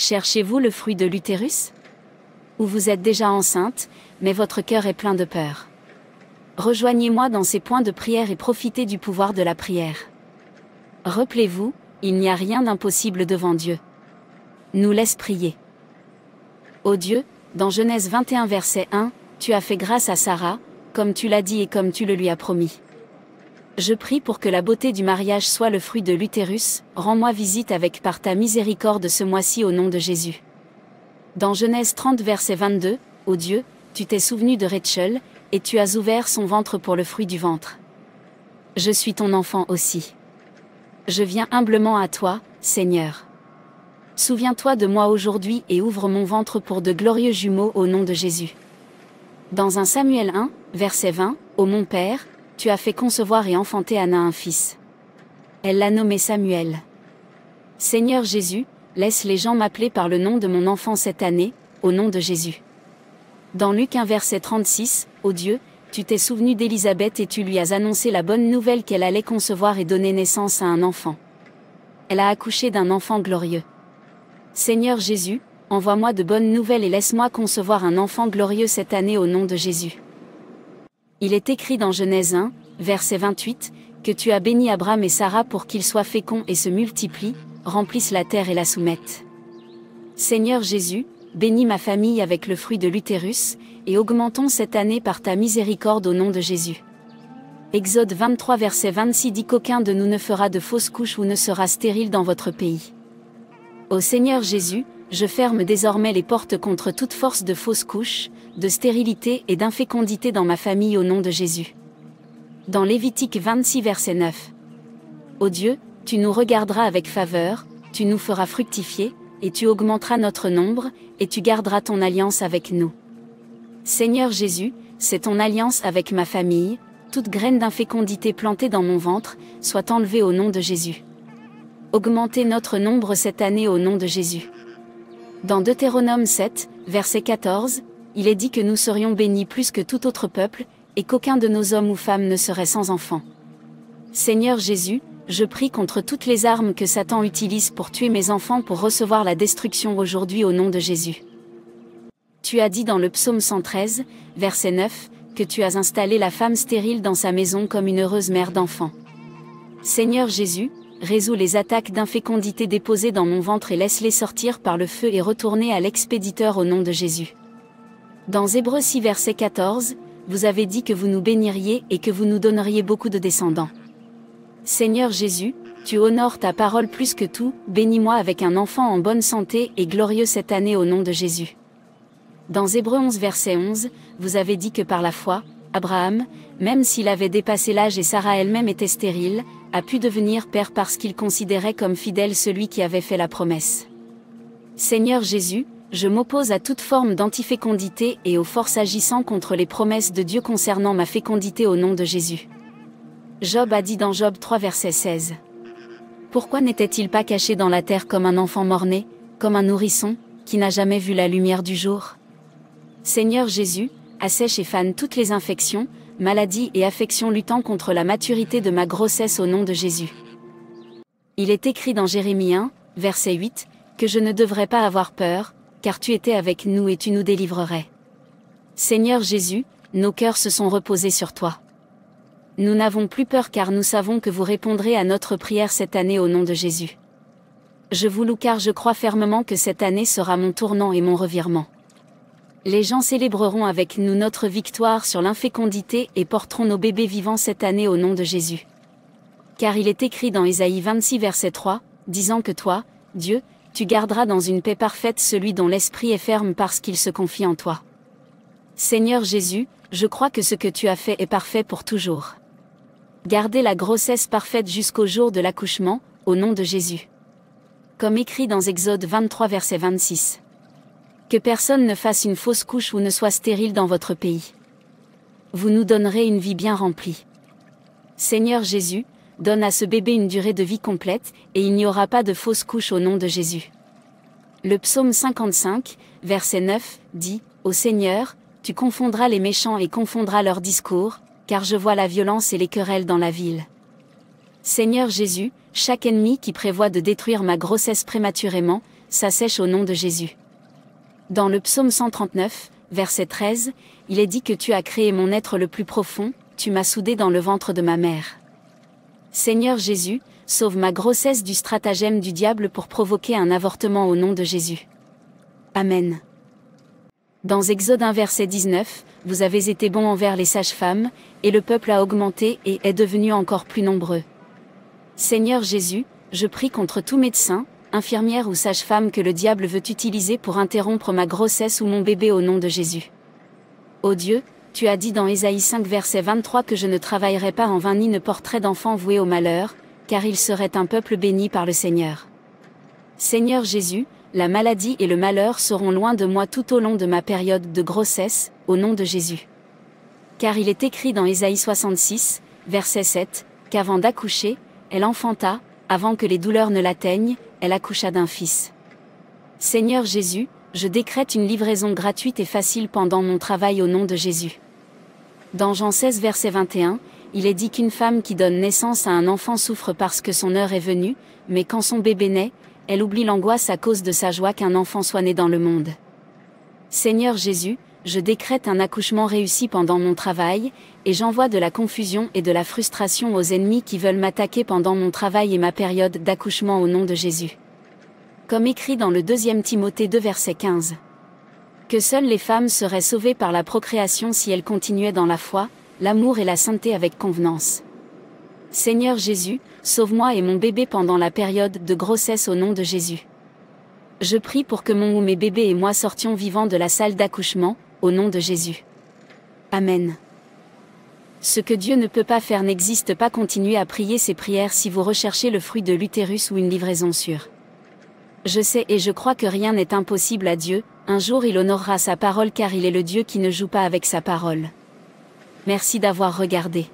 Cherchez-vous le fruit de l'utérus? Ou vous êtes déjà enceinte, mais votre cœur est plein de peur? Rejoignez-moi dans ces points de prière et profitez du pouvoir de la prière. Rappelez-vous, il n'y a rien d'impossible devant Dieu. Nous laisse prier. Ô Dieu, dans Genèse 21 verset 1, tu as fait grâce à Sarah, comme tu l'as dit et comme tu le lui as promis. Je prie pour que la beauté du mariage soit le fruit de l'utérus, rends-moi visite avec par ta miséricorde ce mois-ci au nom de Jésus. Dans Genèse 30 verset 22, ô Dieu, tu t'es souvenu de Rachel, et tu as ouvert son ventre pour le fruit du ventre. Je suis ton enfant aussi. Je viens humblement à toi, Seigneur. Souviens-toi de moi aujourd'hui et ouvre mon ventre pour de glorieux jumeaux au nom de Jésus. Dans 1 Samuel 1, verset 20, ô mon Père, tu as fait concevoir et enfanter Anna un fils. Elle l'a nommé Samuel. Seigneur Jésus, laisse les gens m'appeler par le nom de mon enfant cette année, au nom de Jésus. Dans Luc 1 verset 36, ô Dieu, tu t'es souvenu d'Élisabeth et tu lui as annoncé la bonne nouvelle qu'elle allait concevoir et donner naissance à un enfant. Elle a accouché d'un enfant glorieux. Seigneur Jésus, envoie-moi de bonnes nouvelles et laisse-moi concevoir un enfant glorieux cette année au nom de Jésus. Il est écrit dans Genèse 1, verset 28, que tu as béni Abraham et Sarah pour qu'ils soient féconds et se multiplient, remplissent la terre et la soumettent. Seigneur Jésus, bénis ma famille avec le fruit de l'utérus, et augmentons cette année par ta miséricorde au nom de Jésus. Exode 23 verset 26 dit qu'aucun de nous ne fera de fausses couches ou ne sera stérile dans votre pays. Ô Seigneur Jésus, je ferme désormais les portes contre toute force de fausses couches, de stérilité et d'infécondité dans ma famille au nom de Jésus. Dans Lévitique 26 verset 9. Ô Dieu, tu nous regarderas avec faveur, tu nous feras fructifier, et tu augmenteras notre nombre, et tu garderas ton alliance avec nous. Seigneur Jésus, c'est ton alliance avec ma famille, toute graine d'infécondité plantée dans mon ventre, soit enlevée au nom de Jésus. Augmentez notre nombre cette année au nom de Jésus. Dans Deutéronome 7, verset 14, il est dit que nous serions bénis plus que tout autre peuple, et qu'aucun de nos hommes ou femmes ne serait sans enfant. Seigneur Jésus, je prie contre toutes les armes que Satan utilise pour tuer mes enfants pour recevoir la destruction aujourd'hui au nom de Jésus. Tu as dit dans le psaume 113, verset 9, que tu as installé la femme stérile dans sa maison comme une heureuse mère d'enfants. Seigneur Jésus, résous les attaques d'infécondité déposées dans mon ventre et laisse-les sortir par le feu et retourner à l'expéditeur au nom de Jésus. Dans Hébreux 6 verset 14, vous avez dit que vous nous béniriez et que vous nous donneriez beaucoup de descendants. Seigneur Jésus, tu honores ta parole plus que tout, bénis-moi avec un enfant en bonne santé et glorieux cette année au nom de Jésus. Dans Hébreux 11 verset 11, vous avez dit que par la foi, Abraham, même s'il avait dépassé l'âge et Sarah elle-même était stérile, a pu devenir père parce qu'il considérait comme fidèle celui qui avait fait la promesse. Seigneur Jésus, je m'oppose à toute forme d'antifécondité et aux forces agissant contre les promesses de Dieu concernant ma fécondité au nom de Jésus. Job a dit dans Job 3 verset 16. Pourquoi n'était-il pas caché dans la terre comme un enfant mort-né, comme un nourrisson, qui n'a jamais vu la lumière du jour? Seigneur Jésus, assèche et fane toutes les infections, maladies et affections luttant contre la maturité de ma grossesse au nom de Jésus. Il est écrit dans Jérémie 1, verset 8, que je ne devrais pas avoir peur, car tu étais avec nous et tu nous délivrerais. Seigneur Jésus, nos cœurs se sont reposés sur toi. Nous n'avons plus peur car nous savons que vous répondrez à notre prière cette année au nom de Jésus. Je vous loue car je crois fermement que cette année sera mon tournant et mon revirement. Les gens célébreront avec nous notre victoire sur l'infécondité et porteront nos bébés vivants cette année au nom de Jésus. Car il est écrit dans Ésaïe 26 verset 3, disant que toi, Dieu, tu garderas dans une paix parfaite celui dont l'esprit est ferme parce qu'il se confie en toi. Seigneur Jésus, je crois que ce que tu as fait est parfait pour toujours. Gardez la grossesse parfaite jusqu'au jour de l'accouchement, au nom de Jésus. Comme écrit dans Exode 23 verset 26. Que personne ne fasse une fausse couche ou ne soit stérile dans votre pays. Vous nous donnerez une vie bien remplie. Seigneur Jésus, donne à ce bébé une durée de vie complète, et il n'y aura pas de fausse couche au nom de Jésus. Le psaume 55, verset 9, dit, « Ô Seigneur, tu confondras les méchants et confondras leurs discours, car je vois la violence et les querelles dans la ville. » Seigneur Jésus, chaque ennemi qui prévoit de détruire ma grossesse prématurément, ça sèche au nom de Jésus. Dans le psaume 139, verset 13, il est dit que tu as créé mon être le plus profond, tu m'as soudé dans le ventre de ma mère. Seigneur Jésus, sauve ma grossesse du stratagème du diable pour provoquer un avortement au nom de Jésus. Amen. Dans Exode 1 verset 19, vous avez été bons envers les sages-femmes, et le peuple a augmenté et est devenu encore plus nombreux. Seigneur Jésus, je prie contre tout médecin, infirmière ou sage-femme que le diable veut utiliser pour interrompre ma grossesse ou mon bébé au nom de Jésus. Ô Dieu, tu as dit dans Ésaïe 5 verset 23 que je ne travaillerai pas en vain ni ne porterai d'enfants voués au malheur, car il serait un peuple béni par le Seigneur. Seigneur Jésus, la maladie et le malheur seront loin de moi tout au long de ma période de grossesse, au nom de Jésus. Car il est écrit dans Ésaïe 66, verset 7, qu'avant d'accoucher, elle enfanta, avant que les douleurs ne l'atteignent, elle accoucha d'un fils. Seigneur Jésus, je décrète une livraison gratuite et facile pendant mon travail au nom de Jésus. Dans Jean 16 verset 21, il est dit qu'une femme qui donne naissance à un enfant souffre parce que son heure est venue, mais quand son bébé naît, elle oublie l'angoisse à cause de sa joie qu'un enfant soit né dans le monde. Seigneur Jésus, je décrète un accouchement réussi pendant mon travail, et j'envoie de la confusion et de la frustration aux ennemis qui veulent m'attaquer pendant mon travail et ma période d'accouchement au nom de Jésus. Comme écrit dans le 2 Timothée 2 verset 15. Que seules les femmes seraient sauvées par la procréation si elles continuaient dans la foi, l'amour et la sainteté avec convenance. Seigneur Jésus, sauve-moi et mon bébé pendant la période de grossesse au nom de Jésus. Je prie pour que mon ou mes bébés et moi sortions vivants de la salle d'accouchement, au nom de Jésus. Amen. Ce que Dieu ne peut pas faire n'existe pas. Continuez à prier ces prières si vous recherchez le fruit de l'utérus ou une livraison sûre. Je sais et je crois que rien n'est impossible à Dieu, un jour il honorera sa parole car il est le Dieu qui ne joue pas avec sa parole. Merci d'avoir regardé.